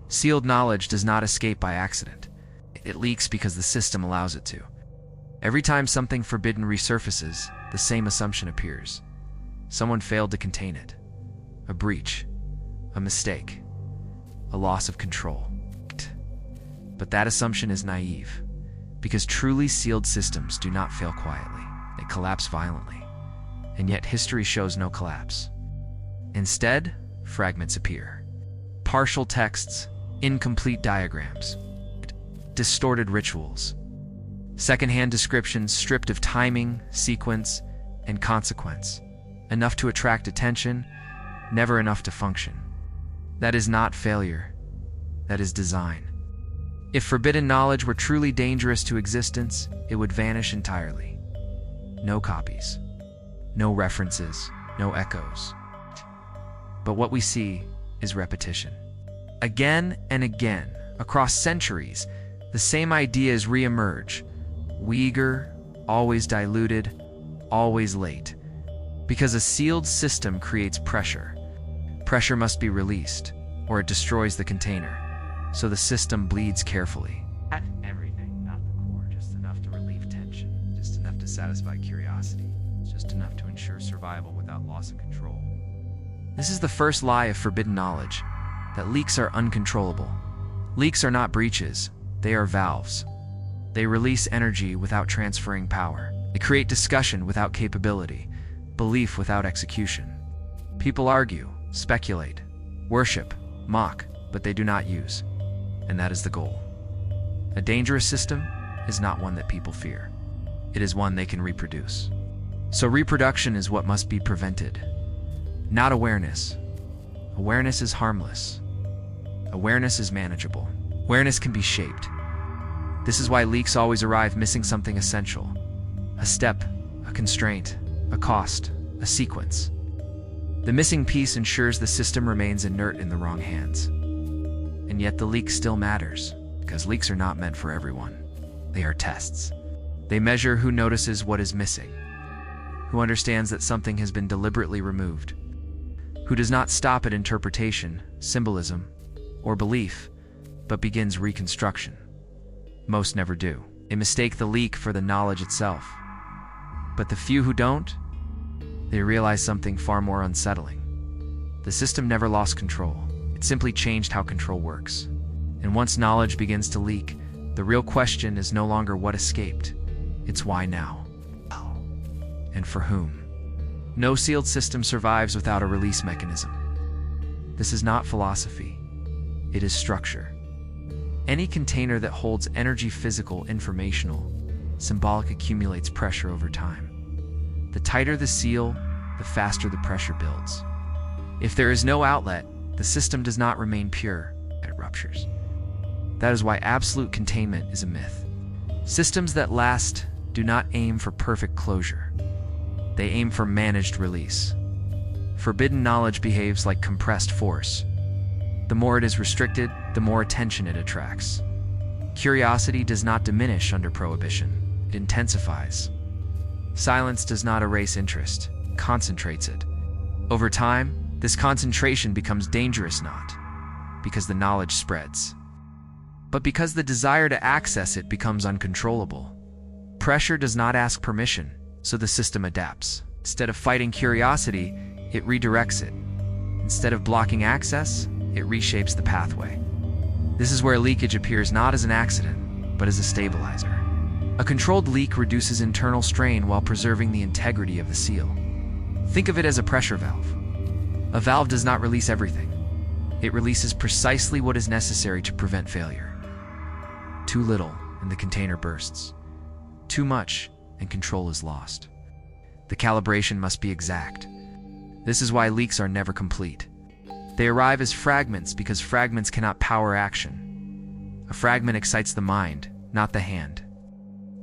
Sealed knowledge does not escape by accident. It leaks because the system allows it to. Every time something forbidden resurfaces, the same assumption appears. Someone failed to contain it. A breach. A mistake. A loss of control. But that assumption is naive, because truly sealed systems do not fail quietly. They collapse violently. And yet history shows no collapse. Instead, fragments appear. Partial texts, incomplete diagrams, distorted rituals, secondhand descriptions stripped of timing, sequence, and consequence. Enough to attract attention, never enough to function. That is not failure. That is design. If forbidden knowledge were truly dangerous to existence, it would vanish entirely. No copies. No references. No echoes. But what we see is repetition. Again and again, across centuries, the same ideas re-emerge. Weaker, always diluted, always late. Because a sealed system creates pressure. Pressure must be released, or it destroys the container. So the system bleeds carefully. Not everything, not the core, just enough to relieve tension, just enough to satisfy curiosity, just enough to ensure survival without loss of control. This is the first lie of forbidden knowledge, that leaks are uncontrollable. Leaks are not breaches, they are valves. They release energy without transferring power. They create discussion without capability, belief without execution. People argue, speculate, worship, mock, but they do not use. And that is the goal. A dangerous system is not one that people fear. It is one they can reproduce. So reproduction is what must be prevented. Not awareness. Awareness is harmless. Awareness is manageable. Awareness can be shaped. This is why leaks always arrive missing something essential. A step, a constraint, a cost, a sequence. The missing piece ensures the system remains inert in the wrong hands. And yet the leak still matters, because leaks are not meant for everyone. They are tests. They measure who notices what is missing, who understands that something has been deliberately removed, who does not stop at interpretation, symbolism, or belief, but begins reconstruction. Most never do. They mistake the leak for the knowledge itself. But the few who don't, they realize something far more unsettling. The system never lost control. It simply changed how control works. And once knowledge begins to leak, the real question is no longer what escaped. It's why now. And for whom? No sealed system survives without a release mechanism. This is not philosophy. It is structure. Any container that holds energy, physical, informational, symbolic, accumulates pressure over time. The tighter the seal, the faster the pressure builds. If there is no outlet, the system does not remain pure, it ruptures. That is why absolute containment is a myth. Systems that last do not aim for perfect closure. They aim for managed release. Forbidden knowledge behaves like compressed force. The more it is restricted, the more attention it attracts. Curiosity does not diminish under prohibition. It intensifies. Silence does not erase interest, it concentrates it. Over time, this concentration becomes dangerous not because the knowledge spreads, but because the desire to access it becomes uncontrollable. Pressure does not ask permission, so the system adapts. Instead of fighting curiosity, it redirects it. Instead of blocking access, it reshapes the pathway. This is where leakage appears not as an accident, but as a stabilizer. A controlled leak reduces internal strain while preserving the integrity of the seal. Think of it as a pressure valve. A valve does not release everything. It releases precisely what is necessary to prevent failure. Too little, and the container bursts. Too much, and control is lost. The calibration must be exact. This is why leaks are never complete. They arrive as fragments because fragments cannot power action. A fragment excites the mind, not the hand.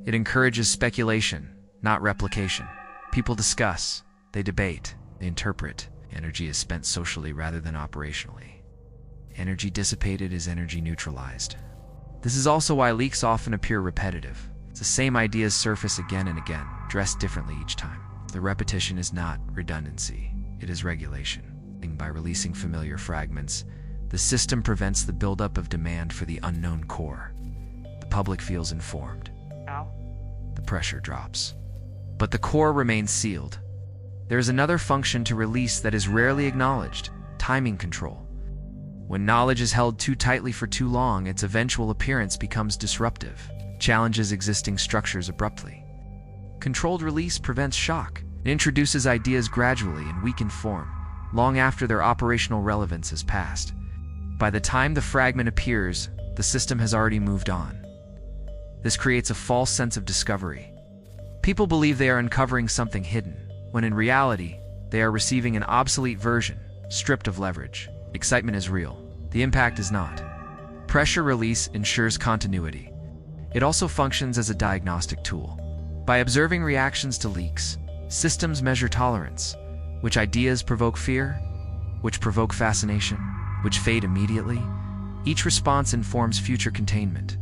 It encourages speculation, not replication. People discuss, they debate, they interpret. Energy is spent socially rather than operationally. Energy dissipated is energy neutralized. This is also why leaks often appear repetitive. It's the same ideas surface again and again, dressed differently each time. The repetition is not redundancy, it is regulation. By releasing familiar fragments, the The system prevents the buildup of demand for the unknown core. The public feels informed. Ow. The pressure drops. But the core remains sealed. There is another function to release that is rarely acknowledged: timing control. When knowledge is held too tightly for too long, its eventual appearance becomes disruptive, challenges existing structures abruptly. Controlled release prevents shock. It introduces ideas gradually in weakened form, long after their operational relevance has passed. By the time the fragment appears, the system has already moved on. This creates a false sense of discovery. People believe they are uncovering something hidden, when in reality, they are receiving an obsolete version, stripped of leverage. Excitement is real. The impact is not. Pressure release ensures continuity. It also functions as a diagnostic tool. By observing reactions to leaks, systems measure tolerance. Which ideas provoke fear? Which provoke fascination? Which fade immediately? Each response informs future containment.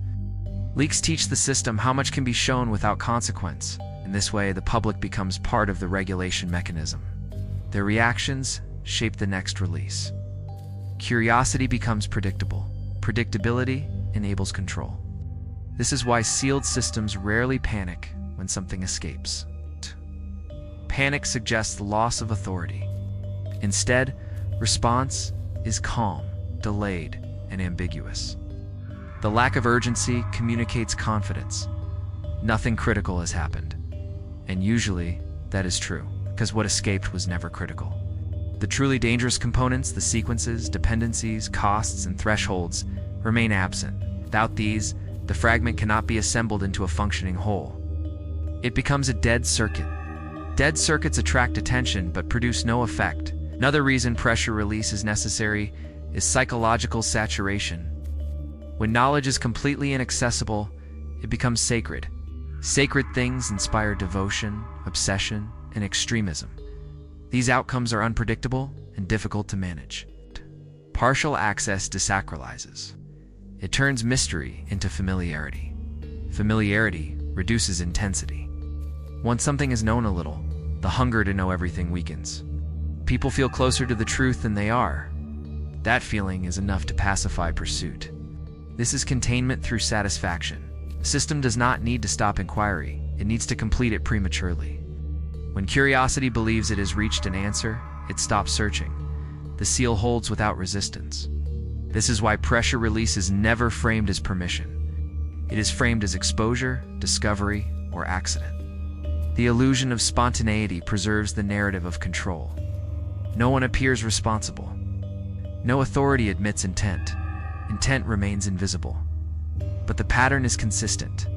Leaks teach the system how much can be shown without consequence. In this way, the public becomes part of the regulation mechanism. Their reactions shape the next release. Curiosity becomes predictable. Predictability enables control. This is why sealed systems rarely panic when something escapes. Panic suggests the loss of authority. Instead, response is calm, delayed, and ambiguous. The lack of urgency communicates confidence. Nothing critical has happened. And usually, that is true, because what escaped was never critical. The truly dangerous components, the sequences, dependencies, costs, and thresholds, remain absent. Without these, the fragment cannot be assembled into a functioning whole. It becomes a dead circuit. Dead circuits attract attention but produce no effect. Another reason pressure release is necessary is psychological saturation. When knowledge is completely inaccessible, it becomes sacred. Sacred things inspire devotion, obsession, and extremism. These outcomes are unpredictable and difficult to manage. Partial access desacralizes. It turns mystery into familiarity. Familiarity reduces intensity. Once something is known a little, the hunger to know everything weakens. People feel closer to the truth than they are. That feeling is enough to pacify pursuit. This is containment through satisfaction. The system does not need to stop inquiry. It needs to complete it prematurely. When curiosity believes it has reached an answer, it stops searching. The seal holds without resistance. This is why pressure release is never framed as permission. It is framed as exposure, discovery, or accident. The illusion of spontaneity preserves the narrative of control. No one appears responsible. No authority admits intent. Intent remains invisible. But the pattern is consistent.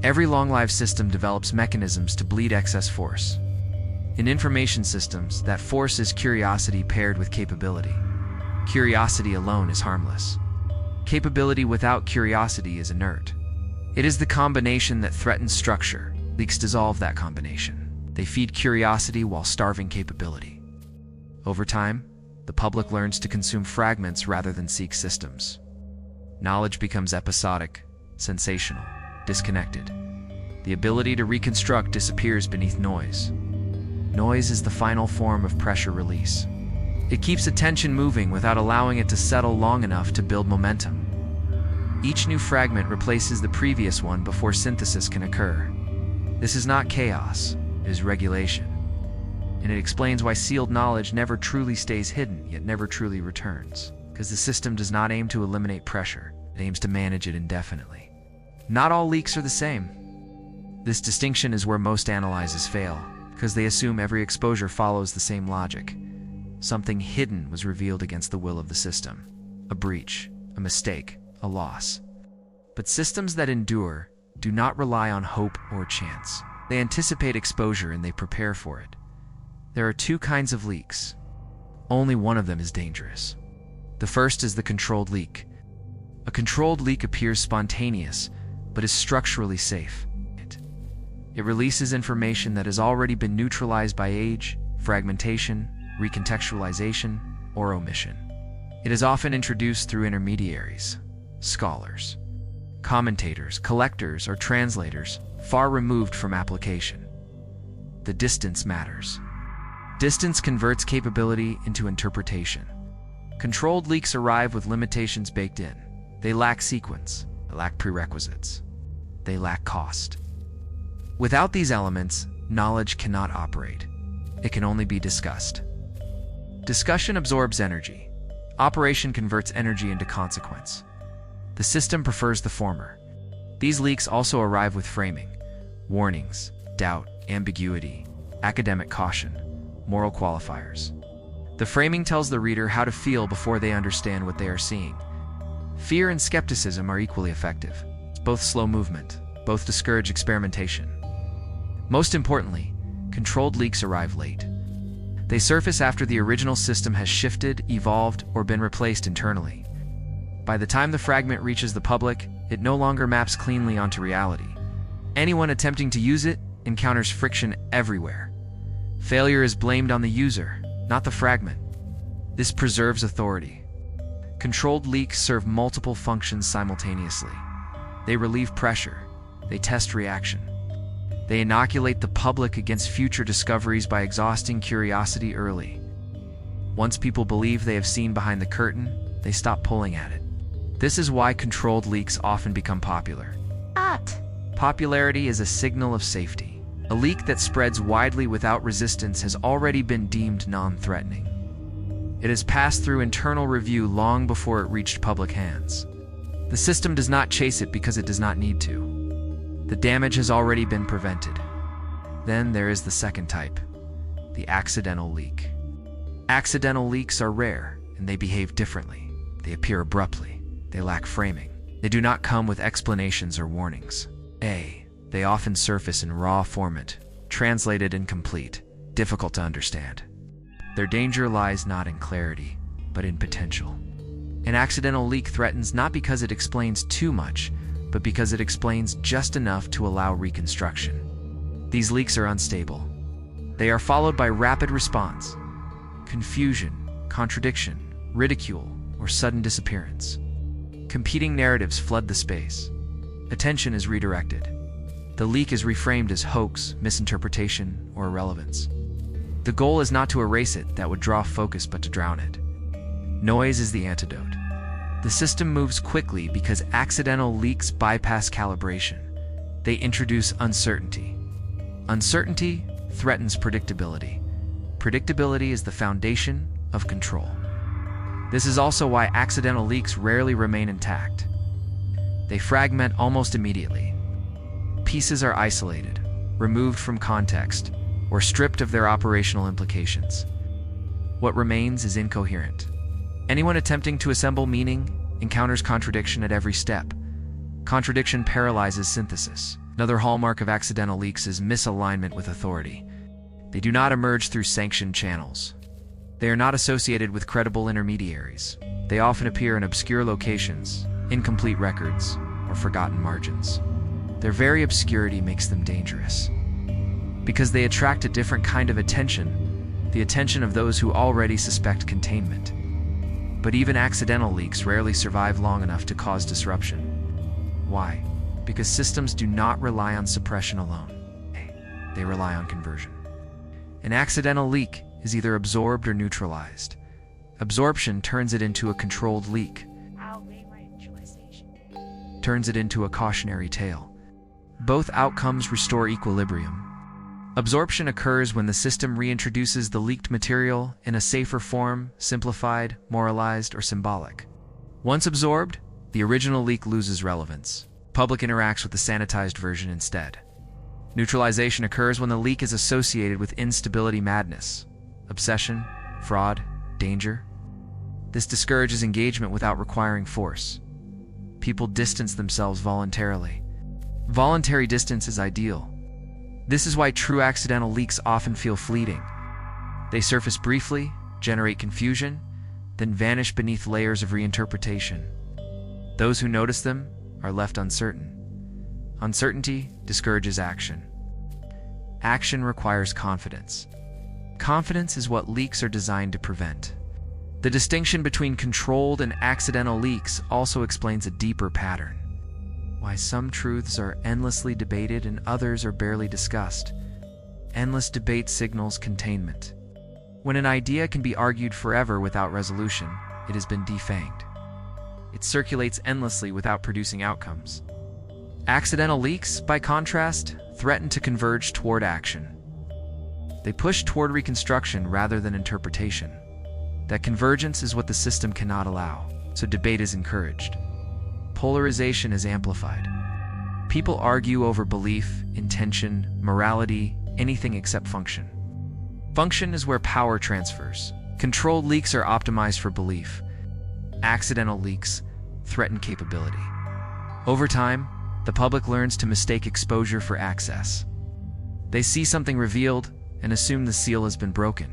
Every long-lived system develops mechanisms to bleed excess force. In information systems, that force is curiosity paired with capability. Curiosity alone is harmless. Capability without curiosity is inert. It is the combination that threatens structure. Leaks dissolve that combination. They feed curiosity while starving capability. Over time, the public learns to consume fragments rather than seek systems. Knowledge becomes episodic, sensational, disconnected. The ability to reconstruct disappears beneath noise. Noise is the final form of pressure release. It keeps attention moving without allowing it to settle long enough to build momentum. Each new fragment replaces the previous one before synthesis can occur. This is not chaos, it is regulation. And it explains why sealed knowledge never truly stays hidden, yet never truly returns. Because the system does not aim to eliminate pressure, it aims to manage it indefinitely. Not all leaks are the same. This distinction is where most analyses fail, because they assume every exposure follows the same logic. Something hidden was revealed against the will of the system. A breach, a mistake, a loss. But systems that endure do not rely on hope or chance. They anticipate exposure and they prepare for it. There are two kinds of leaks. Only one of them is dangerous. The first is the controlled leak. A controlled leak appears spontaneous, but is structurally safe. It releases information that has already been neutralized by age, fragmentation, recontextualization, or omission. It is often introduced through intermediaries, scholars, commentators, collectors, or translators, far removed from application. The distance matters. Distance converts capability into interpretation. Controlled leaks arrive with limitations baked in. They lack sequence, they lack prerequisites, they lack cost. Without these elements, knowledge cannot operate. It can only be discussed. Discussion absorbs energy. Operation converts energy into consequence. The system prefers the former. These leaks also arrive with framing, warnings, doubt, ambiguity, academic caution, moral qualifiers. The framing tells the reader how to feel before they understand what they are seeing. Fear and skepticism are equally effective. Both slow movement, both discourage experimentation. Most importantly, controlled leaks arrive late. They surface after the original system has shifted, evolved, or been replaced internally. By the time the fragment reaches the public, it no longer maps cleanly onto reality. Anyone attempting to use it encounters friction everywhere. Failure is blamed on the user, not the fragment. This preserves authority. Controlled leaks serve multiple functions simultaneously. They relieve pressure. They test reaction. They inoculate the public against future discoveries by exhausting curiosity early. Once people believe they have seen behind the curtain, they stop pulling at it. This is why controlled leaks often become popular. Popularity is a signal of safety. A leak that spreads widely without resistance has already been deemed non-threatening. It has passed through internal review long before it reached public hands. The system does not chase it because it does not need to. The damage has already been prevented. Then there is the second type, the accidental leak. Accidental leaks are rare, and they behave differently. They appear abruptly. They lack framing. They do not come with explanations or warnings. They often surface in raw format, translated incomplete, difficult to understand. Their danger lies not in clarity, but in potential. An accidental leak threatens not because it explains too much, but because it explains just enough to allow reconstruction. These leaks are unstable. They are followed by rapid response, confusion, contradiction, ridicule, or sudden disappearance. Competing narratives flood the space. Attention is redirected. The leak is reframed as hoax, misinterpretation, or irrelevance. The goal is not to erase it, that would draw focus, but to drown it. Noise is the antidote. The system moves quickly because accidental leaks bypass calibration. They introduce uncertainty. Uncertainty threatens predictability. Predictability is the foundation of control. This is also why accidental leaks rarely remain intact. They fragment almost immediately. Pieces are isolated, removed from context, or stripped of their operational implications. What remains is incoherent. Anyone attempting to assemble meaning encounters contradiction at every step. Contradiction paralyzes synthesis. Another hallmark of accidental leaks is misalignment with authority. They do not emerge through sanctioned channels. They are not associated with credible intermediaries. They often appear in obscure locations, incomplete records, or forgotten margins. Their very obscurity makes them dangerous. Because they attract a different kind of attention, the attention of those who already suspect containment. But even accidental leaks rarely survive long enough to cause disruption. Why? Because systems do not rely on suppression alone. They rely on conversion. An accidental leak is either absorbed or neutralized. Absorption turns it into a controlled leak, turns it into a cautionary tale. Both outcomes restore equilibrium. Absorption occurs when the system reintroduces the leaked material in a safer form, simplified, moralized, or symbolic. Once absorbed, the original leak loses relevance. Public interacts with the sanitized version instead. Neutralization occurs when the leak is associated with instability, madness, obsession, fraud, danger. This discourages engagement without requiring force. People distance themselves voluntarily. Voluntary distance is ideal. This is why true accidental leaks often feel fleeting. They surface briefly, generate confusion, then vanish beneath layers of reinterpretation. Those who notice them are left uncertain. Uncertainty discourages action. Action requires confidence. Confidence is what leaks are designed to prevent. The distinction between controlled and accidental leaks also explains a deeper pattern. Why some truths are endlessly debated and others are barely discussed. Endless debate signals containment. When an idea can be argued forever without resolution, it has been defanged. It circulates endlessly without producing outcomes. Accidental leaks, by contrast, threaten to converge toward action. They push toward reconstruction rather than interpretation. That convergence is what the system cannot allow, so debate is encouraged. Polarization is amplified. People argue over belief, intention, morality, anything except function. Function is where power transfers. Controlled leaks are optimized for belief. Accidental leaks threaten capability. Over time, the public learns to mistake exposure for access. They see something revealed and assume the seal has been broken.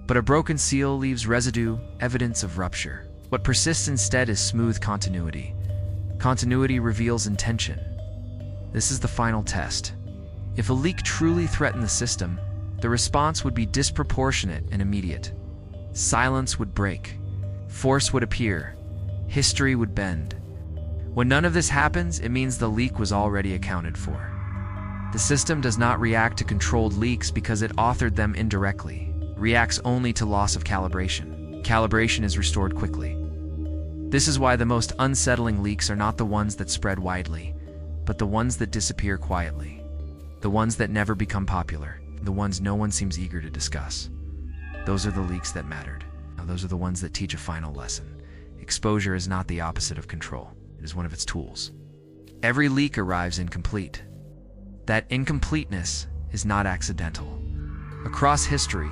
But a broken seal leaves residue, evidence of rupture. What persists instead is smooth continuity. Continuity reveals intention. This is the final test. If a leak truly threatened the system, the response would be disproportionate and immediate. Silence would break. Force would appear. History would bend. When none of this happens, it means the leak was already accounted for. The system does not react to controlled leaks because it authored them indirectly. It reacts only to loss of calibration. Calibration is restored quickly. This is why the most unsettling leaks are not the ones that spread widely, but the ones that disappear quietly. The ones that never become popular. The ones no one seems eager to discuss. Those are the leaks that mattered. Now, those are the ones that teach a final lesson. Exposure is not the opposite of control. It is one of its tools. Every leak arrives incomplete. That incompleteness is not accidental. Across history,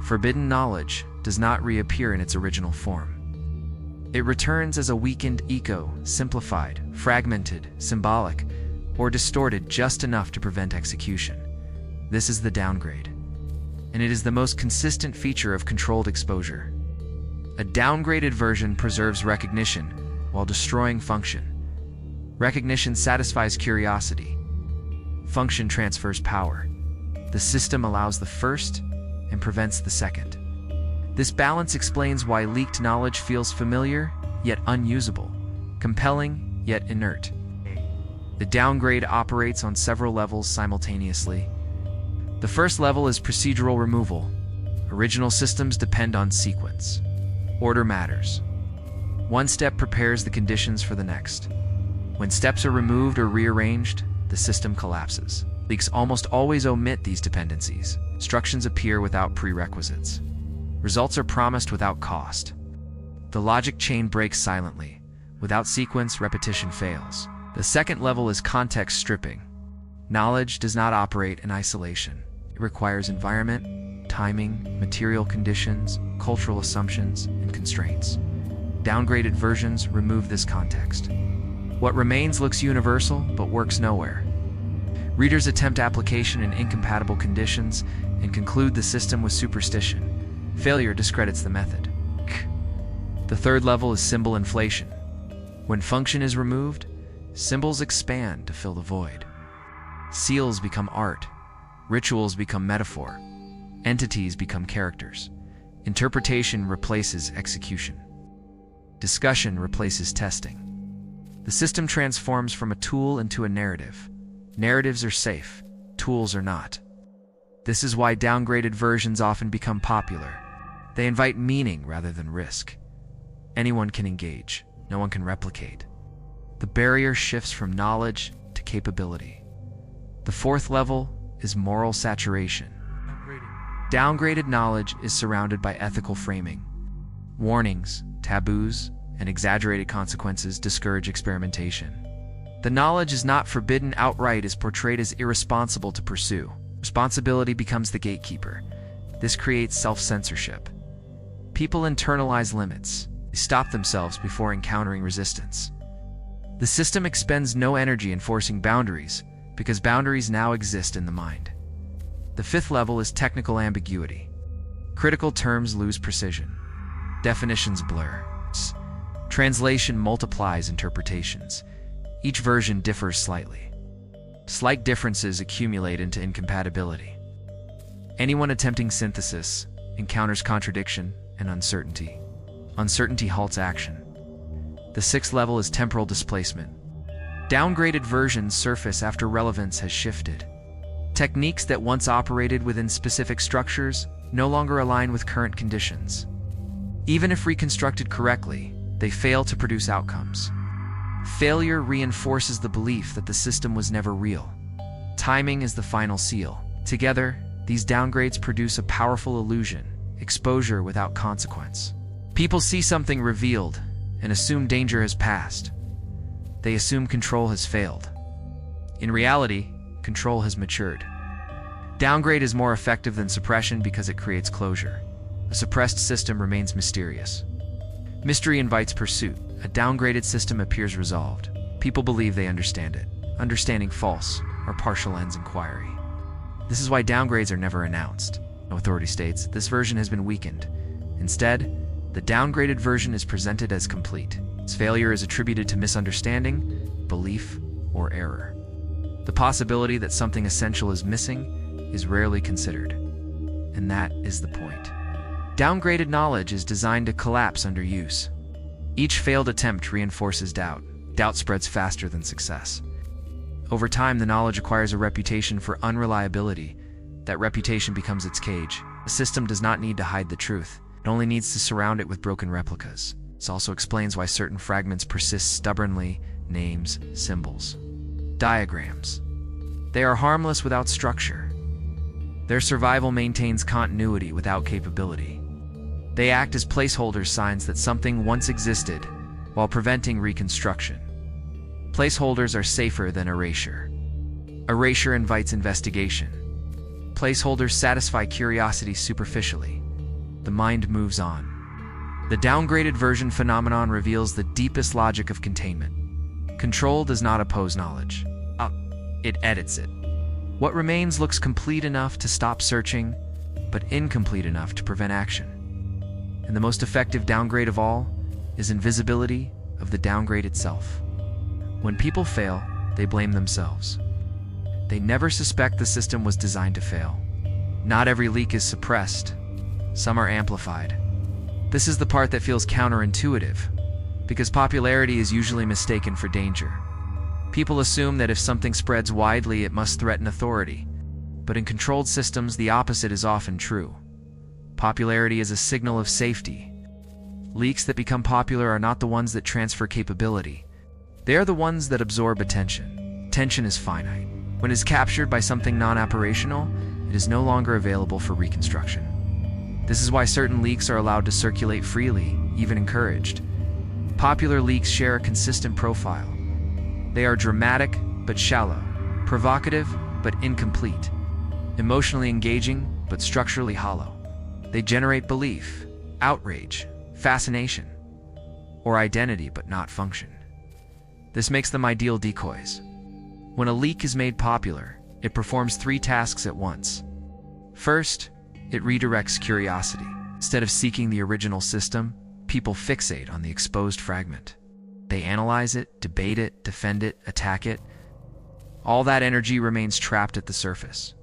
forbidden knowledge does not reappear in its original form. It returns as a weakened echo, simplified, fragmented, symbolic, or distorted just enough to prevent execution. This is the downgrade. And it is the most consistent feature of controlled exposure. A downgraded version preserves recognition while destroying function. Recognition satisfies curiosity. Function transfers power. The system allows the first and prevents the second. This balance explains why leaked knowledge feels familiar, yet unusable, compelling, yet inert. The downgrade operates on several levels simultaneously. The first level is procedural removal. Original systems depend on sequence. Order matters. One step prepares the conditions for the next. When steps are removed or rearranged, the system collapses. Leaks almost always omit these dependencies. Instructions appear without prerequisites. Results are promised without cost. The logic chain breaks silently. Without sequence, repetition fails. The second level is context stripping. Knowledge does not operate in isolation. It requires environment, timing, material conditions, cultural assumptions, and constraints. Downgraded versions remove this context. What remains looks universal, but works nowhere. Readers attempt application in incompatible conditions and conclude the system with superstition. Failure discredits the method. The third level is symbol inflation. When function is removed, symbols expand to fill the void. Seals become art. Rituals become metaphor. Entities become characters. Interpretation replaces execution. Discussion replaces testing. The system transforms from a tool into a narrative. Narratives are safe. Tools are not. This is why downgraded versions often become popular. They invite meaning rather than risk. Anyone can engage. No one can replicate. The barrier shifts from knowledge to capability. The fourth level is moral saturation. Downgraded knowledge is surrounded by ethical framing. Warnings, taboos, and exaggerated consequences discourage experimentation. The knowledge is not forbidden outright, is portrayed as irresponsible to pursue. Responsibility becomes the gatekeeper. This creates self-censorship. People internalize limits. They stop themselves before encountering resistance. The system expends no energy enforcing boundaries because boundaries now exist in the mind. The fifth level is technical ambiguity. Critical terms lose precision. Definitions blur. Translation multiplies interpretations. Each version differs slightly. Slight differences accumulate into incompatibility. Anyone attempting synthesis encounters contradiction and uncertainty. Uncertainty halts action. The sixth level is temporal displacement. Downgraded versions surface after relevance has shifted. Techniques that once operated within specific structures no longer align with current conditions. Even if reconstructed correctly, they fail to produce outcomes. Failure reinforces the belief that the system was never real. Timing is the final seal. Together, these downgrades produce a powerful illusion, exposure without consequence. People see something revealed and assume danger has passed. They assume control has failed. In reality, control has matured. Downgrade is more effective than suppression because it creates closure. A suppressed system remains mysterious. Mystery invites pursuit. A downgraded system appears resolved. People believe they understand it. Understanding false or partial ends inquiry. This is why downgrades are never announced. No authority states, this version has been weakened. Instead, the downgraded version is presented as complete. Its failure is attributed to misunderstanding, belief, or error. The possibility that something essential is missing is rarely considered. And that is the point. Downgraded knowledge is designed to collapse under use. Each failed attempt reinforces doubt. Doubt spreads faster than success. Over time, the knowledge acquires a reputation for unreliability. That reputation becomes its cage. A system does not need to hide the truth. It only needs to surround it with broken replicas. This also explains why certain fragments persist stubbornly: names, symbols, diagrams. They are harmless without structure. Their survival maintains continuity without capability. They act as placeholder signs that something once existed while preventing reconstruction. Placeholders are safer than erasure. Erasure invites investigation. Placeholders satisfy curiosity superficially. The mind moves on. The downgraded version phenomenon reveals the deepest logic of containment. Control does not oppose knowledge. It edits it. What remains looks complete enough to stop searching, but incomplete enough to prevent action. And the most effective downgrade of all is invisibility of the downgrade itself. When people fail, they blame themselves. They never suspect the system was designed to fail. Not every leak is suppressed. Some are amplified. This is the part that feels counterintuitive, because popularity is usually mistaken for danger. People assume that if something spreads widely, it must threaten authority. But in controlled systems, the opposite is often true. Popularity is a signal of safety. Leaks that become popular are not the ones that transfer capability. They are the ones that absorb attention. Attention is finite. When it is captured by something non-operational, it is no longer available for reconstruction. This is why certain leaks are allowed to circulate freely, even encouraged. Popular leaks share a consistent profile. They are dramatic but shallow, provocative but incomplete, emotionally engaging but structurally hollow. They generate belief, outrage, fascination, or identity but not function. This makes them ideal decoys. When a leak is made popular, it performs three tasks at once. First, it redirects curiosity. Instead of seeking the original system, people fixate on the exposed fragment. They analyze it, debate it, defend it, attack it. All that energy remains trapped at the surface.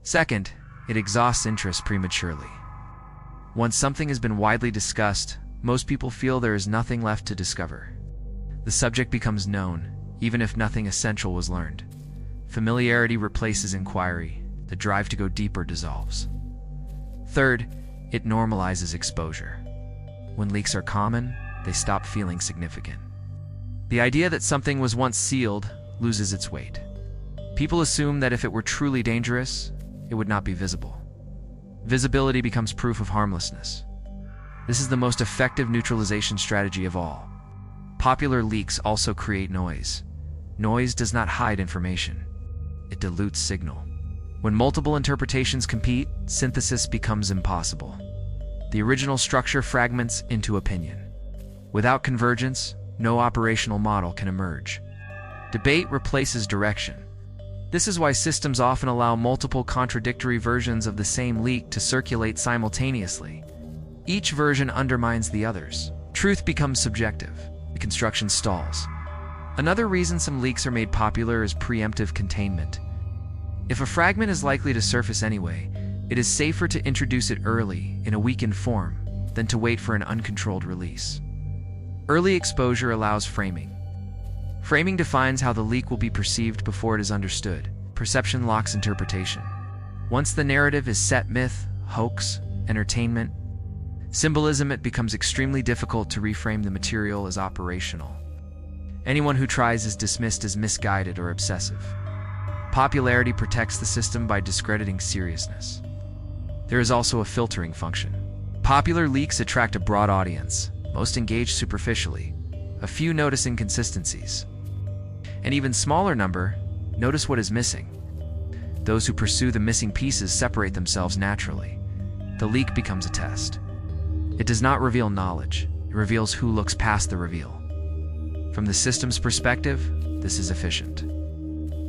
Second, it exhausts interest prematurely. Once something has been widely discussed, most people feel there is nothing left to discover. The subject becomes known, even if nothing essential was learned. Familiarity replaces inquiry. The drive to go deeper dissolves. Third, it normalizes exposure. When leaks are common, they stop feeling significant. The idea that something was once sealed loses its weight. People assume that if it were truly dangerous, it would not be visible. Visibility becomes proof of harmlessness. This is the most effective neutralization strategy of all. Popular leaks also create noise. Noise does not hide information. It dilutes signal. When multiple interpretations compete, synthesis becomes impossible. The original structure fragments into opinion. Without convergence, no operational model can emerge. Debate replaces direction. This is why systems often allow multiple contradictory versions of the same leak to circulate simultaneously. Each version undermines the others. Truth becomes subjective. The construction stalls. Another reason some leaks are made popular is preemptive containment. If a fragment is likely to surface anyway, it is safer to introduce it early, in a weakened form, than to wait for an uncontrolled release. Early exposure allows framing. Framing defines how the leak will be perceived before it is understood. Perception locks interpretation. Once the narrative is set: myth, hoax, entertainment, Symbolism, it becomes extremely difficult to reframe the material as operational. Anyone who tries is dismissed as misguided or obsessive. Popularity protects the system by discrediting seriousness. There is also a filtering function. Popular leaks attract a broad audience, most engage superficially. A few notice inconsistencies. An even smaller number notice what is missing. Those who pursue the missing pieces separate themselves naturally. The leak becomes a test. It does not reveal knowledge, it reveals who looks past the reveal. From the system's perspective, this is efficient.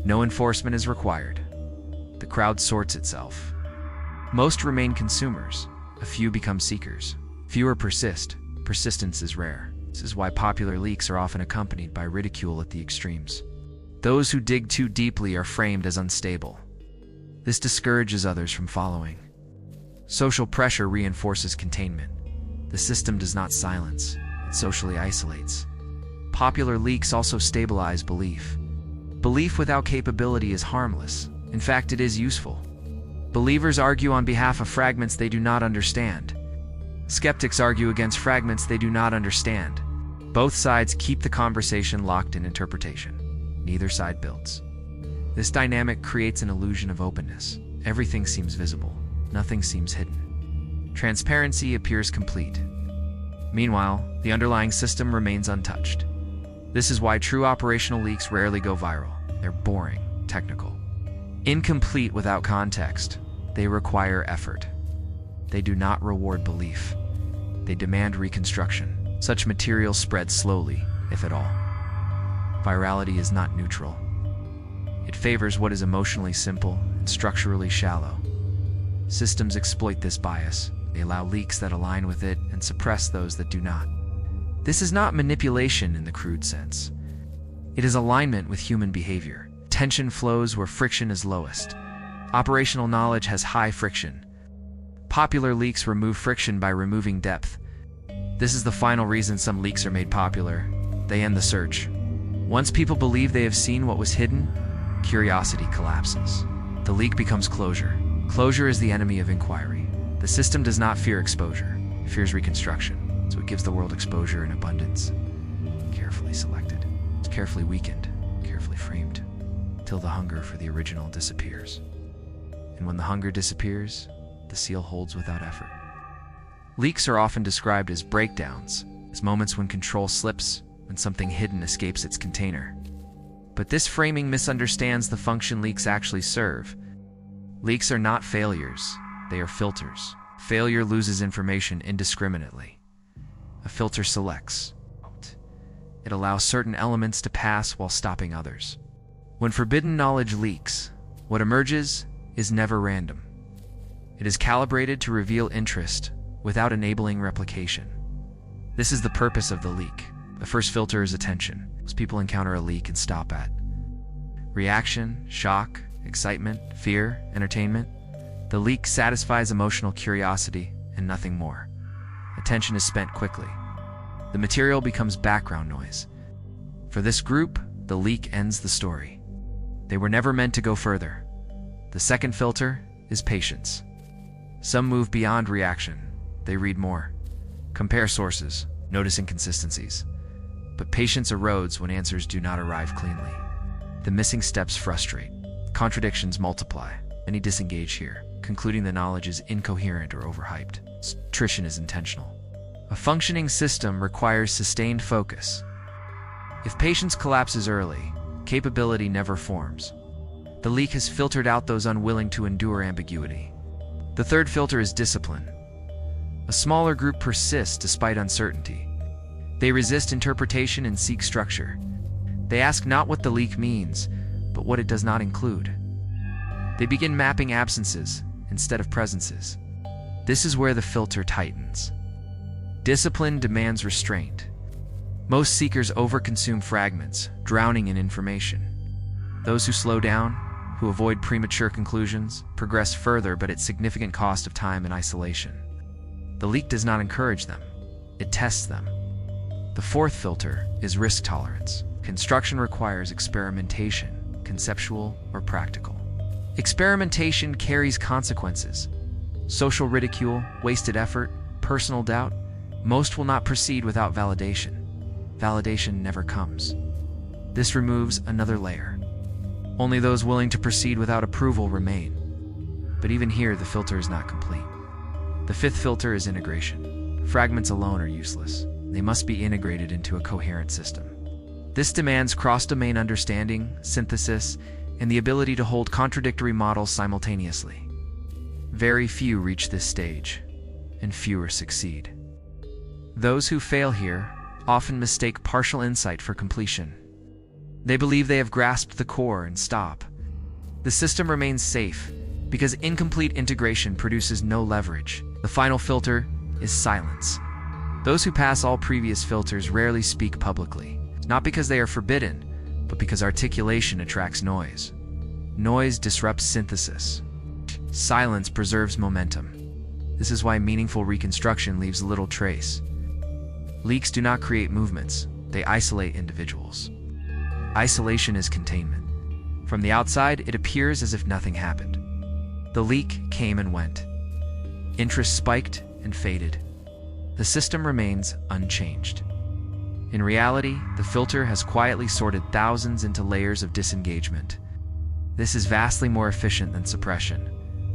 No enforcement is required. The crowd sorts itself. Most remain consumers, a few become seekers. Fewer persist. Persistence is rare. This is why popular leaks are often accompanied by ridicule at the extremes. Those who dig too deeply are framed as unstable. This discourages others from following. Social pressure reinforces containment. The system does not silence, it socially isolates. Popular leaks also stabilize belief. Belief without capability is harmless. In fact, it is useful. Believers argue on behalf of fragments they do not understand. Skeptics argue against fragments they do not understand. Both sides keep the conversation locked in interpretation. Neither side builds. This dynamic creates an illusion of openness. Everything seems visible. Nothing seems hidden. Transparency appears complete. Meanwhile, the underlying system remains untouched. This is why true operational leaks rarely go viral. They're boring, technical, incomplete without context. They require effort. They do not reward belief. They demand reconstruction. Such material spreads slowly, if at all. Virality is not neutral. It favors what is emotionally simple and structurally shallow. Systems exploit this bias. They allow leaks that align with it and suppress those that do not. This is not manipulation in the crude sense. It is alignment with human behavior. Tension flows where friction is lowest. Operational knowledge has high friction. Popular leaks remove friction by removing depth. This is the final reason some leaks are made popular. They end the search. Once people believe they have seen what was hidden, curiosity collapses. The leak becomes closure. Closure is the enemy of inquiry. The system does not fear exposure. It fears reconstruction. So it gives the world exposure in abundance. Carefully selected. It's carefully weakened. Carefully framed. Till the hunger for the original disappears. And when the hunger disappears, the seal holds without effort. Leaks are often described as breakdowns, as moments when control slips, when something hidden escapes its container. But this framing misunderstands the function leaks actually serve. Leaks are not failures, they are filters. Failure loses information indiscriminately. A filter selects. It allows certain elements to pass while stopping others. When forbidden knowledge leaks, what emerges is never random. It is calibrated to reveal interest without enabling replication. This is the purpose of the leak. The first filter is attention. Most people encounter a leak and stop at reaction, shock, excitement, fear, entertainment. The leak satisfies emotional curiosity and nothing more. Attention is spent quickly. The material becomes background noise. For this group, the leak ends the story. They were never meant to go further. The second filter is patience. Some move beyond reaction. They read more, compare sources, notice inconsistencies. But patience erodes when answers do not arrive cleanly. The missing steps frustrate. Contradictions multiply. Many disengage here, concluding the knowledge is incoherent or overhyped. Attrition is intentional. A functioning system requires sustained focus. If patience collapses early, capability never forms. The leak has filtered out those unwilling to endure ambiguity. The third filter is discipline. A smaller group persists despite uncertainty. They resist interpretation and seek structure. They ask not what the leak means, but what it does not include. They begin mapping absences instead of presences. This is where the filter tightens. Discipline demands restraint. Most seekers overconsume fragments, drowning in information. Those who slow down, who avoid premature conclusions, progress further but at significant cost of time and isolation. The leak does not encourage them, it tests them. The fourth filter is risk tolerance. Construction requires experimentation, conceptual or practical. Experimentation carries consequences. Social ridicule, wasted effort, personal doubt, most will not proceed without validation. Validation never comes. This removes another layer. Only those willing to proceed without approval remain. But even here, the filter is not complete. The fifth filter is integration. Fragments alone are useless. They must be integrated into a coherent system. This demands cross-domain understanding, synthesis, and the ability to hold contradictory models simultaneously. Very few reach this stage, and fewer succeed. Those who fail here often mistake partial insight for completion. They believe they have grasped the core and stop. The system remains safe because incomplete integration produces no leverage. The final filter is silence. Those who pass all previous filters rarely speak publicly, not because they are forbidden, but because articulation attracts noise. Noise disrupts synthesis. Silence preserves momentum. This is why meaningful reconstruction leaves little trace. Leaks do not create movements, they isolate individuals. Isolation is containment. From the outside, it appears as if nothing happened. The leak came and went. Interest spiked and faded. The system remains unchanged. In reality, the filter has quietly sorted thousands into layers of disengagement. This is vastly more efficient than suppression.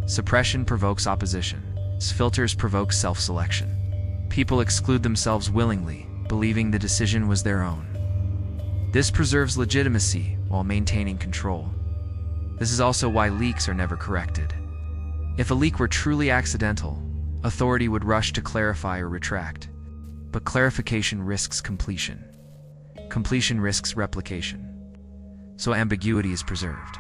Suppression provokes opposition. Filters provoke self-selection. People exclude themselves willingly, believing the decision was their own. This preserves legitimacy while maintaining control. This is also why leaks are never corrected. If a leak were truly accidental, authority would rush to clarify or retract. But clarification risks completion. Completion risks replication. So ambiguity is preserved.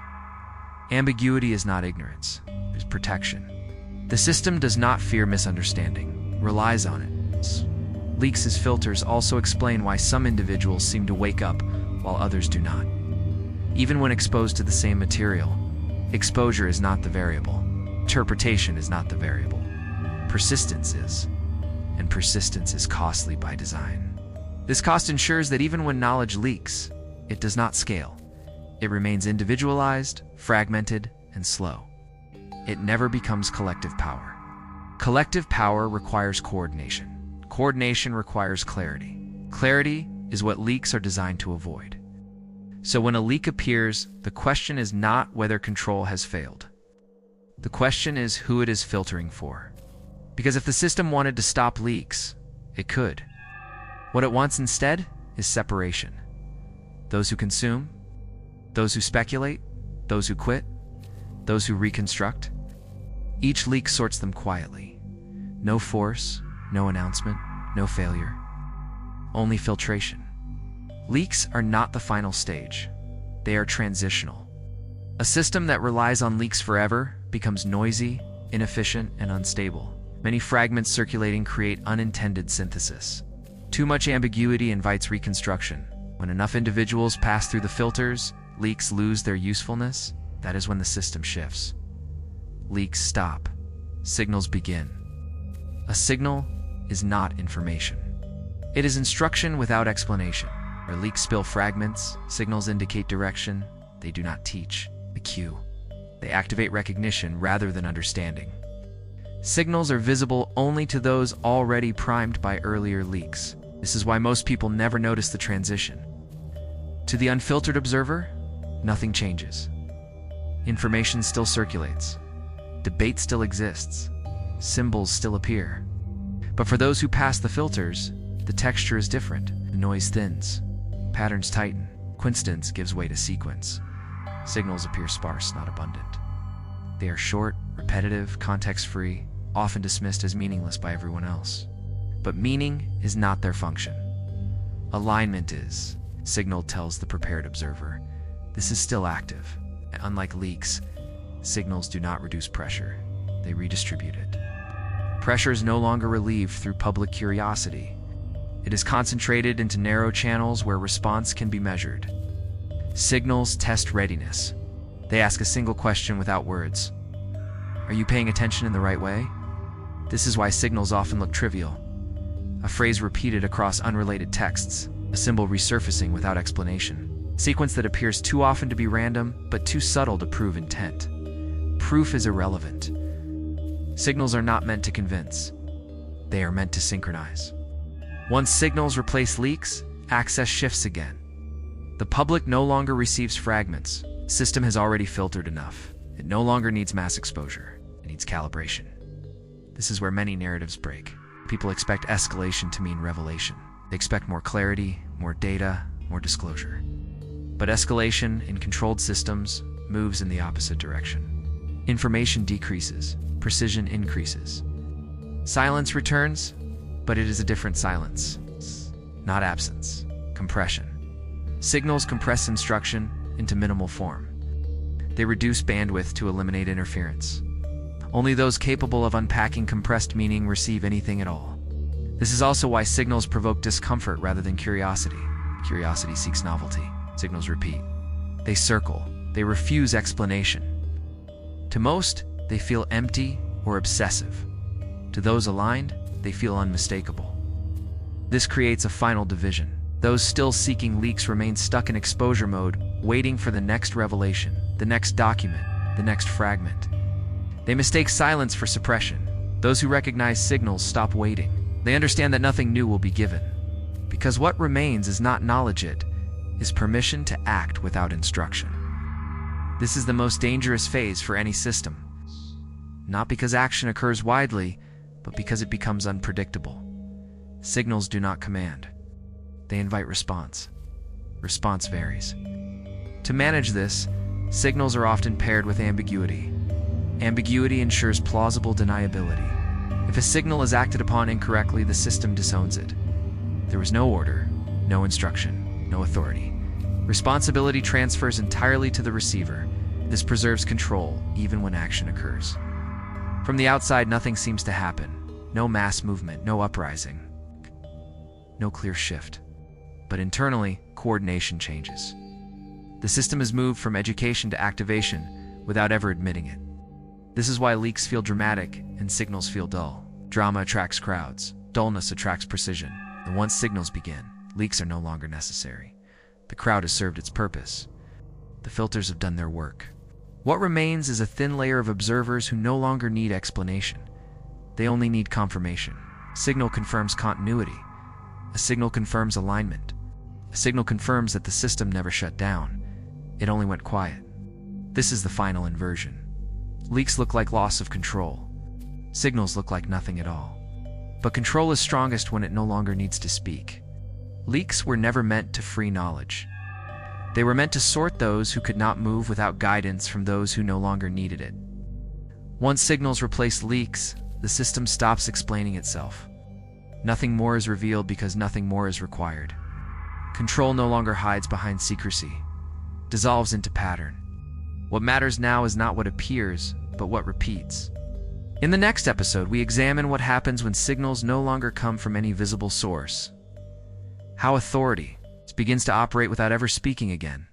Ambiguity is not ignorance, it is protection. The system does not fear misunderstanding, relies on it. Leaks as filters also explain why some individuals seem to wake up while others do not. Even when exposed to the same material, exposure is not the variable. Interpretation is not the variable. Persistence is. And persistence is costly by design. This cost ensures that even when knowledge leaks, it does not scale. It remains individualized, fragmented, and slow. It never becomes collective power. Collective power requires coordination. Coordination requires clarity. Clarity is what leaks are designed to avoid. So when a leak appears, the question is not whether control has failed. The question is who it is filtering for. Because if the system wanted to stop leaks, it could. What it wants instead is separation. Those who consume, those who speculate, those who quit, those who reconstruct. Each leak sorts them quietly. No force, no announcement, no failure. Only filtration. Leaks are not the final stage. They are transitional. A system that relies on leaks forever becomes noisy, inefficient, and unstable. Many fragments circulating create unintended synthesis. Too much ambiguity invites reconstruction. When enough individuals pass through the filters, leaks lose their usefulness. That is when the system shifts. Leaks stop. Signals begin. A signal is not information. It is instruction without explanation. Where leaks spill fragments, signals indicate direction. They do not teach. The cue. They activate recognition rather than understanding. Signals are visible only to those already primed by earlier leaks. This is why most people never notice the transition. To the unfiltered observer, nothing changes. Information still circulates. Debate still exists. Symbols still appear. But for those who pass the filters, the texture is different. The noise thins. Patterns tighten. Coincidence gives way to sequence. Signals appear sparse, not abundant. They are short, repetitive, context-free, often dismissed as meaningless by everyone else. But meaning is not their function. Alignment is. Signal tells the prepared observer. This is still active. Unlike leaks, signals do not reduce pressure. They redistribute it. Pressure is no longer relieved through public curiosity. It is concentrated into narrow channels where response can be measured. Signals test readiness. They ask a single question without words. Are you paying attention in the right way? This is why signals often look trivial. A phrase repeated across unrelated texts, a symbol resurfacing without explanation. A sequence that appears too often to be random, but too subtle to prove intent. Proof is irrelevant. Signals are not meant to convince. They are meant to synchronize. Once signals replace leaks, access shifts again. The public no longer receives fragments. The system has already filtered enough. It no longer needs mass exposure. It needs calibration. This is where many narratives break. People expect escalation to mean revelation. They expect more clarity, more data, more disclosure. But escalation in controlled systems moves in the opposite direction. Information decreases, precision increases. Silence returns, but it is a different silence. Not absence, compression. Signals compress instruction into minimal form. They reduce bandwidth to eliminate interference. Only those capable of unpacking compressed meaning receive anything at all. This is also why signals provoke discomfort rather than curiosity. Curiosity seeks novelty. Signals repeat. They circle. They refuse explanation. To most, they feel empty or obsessive. To those aligned, they feel unmistakable. This creates a final division. Those still seeking leaks remain stuck in exposure mode, waiting for the next revelation, the next document, the next fragment. They mistake silence for suppression. Those who recognize signals stop waiting. They understand that nothing new will be given. Because what remains is not knowledge, it is permission to act without instruction. This is the most dangerous phase for any system. Not because action occurs widely, but because it becomes unpredictable. Signals do not command. They invite response. Response varies. To manage this, signals are often paired with ambiguity. Ambiguity ensures plausible deniability. If a signal is acted upon incorrectly, the system disowns it. There was no order, no instruction, no authority. Responsibility transfers entirely to the receiver. This preserves control, even when action occurs. From the outside, nothing seems to happen. No mass movement, no uprising, no clear shift. But internally, coordination changes. The system is moved from education to activation without ever admitting it. This is why leaks feel dramatic and signals feel dull. Drama attracts crowds. Dullness attracts precision. And once signals begin, leaks are no longer necessary. The crowd has served its purpose. The filters have done their work. What remains is a thin layer of observers who no longer need explanation. They only need confirmation. A signal confirms continuity. A signal confirms alignment. A signal confirms that the system never shut down. It only went quiet. This is the final inversion. Leaks look like loss of control. Signals look like nothing at all. But control is strongest when it no longer needs to speak. Leaks were never meant to free knowledge. They were meant to sort those who could not move without guidance from those who no longer needed it. Once signals replace leaks, the system stops explaining itself. Nothing more is revealed because nothing more is required. Control no longer hides behind secrecy, dissolves into pattern. What matters now is not what appears, but what repeats. In the next episode, we examine what happens when signals no longer come from any visible source. How authority begins to operate without ever speaking again.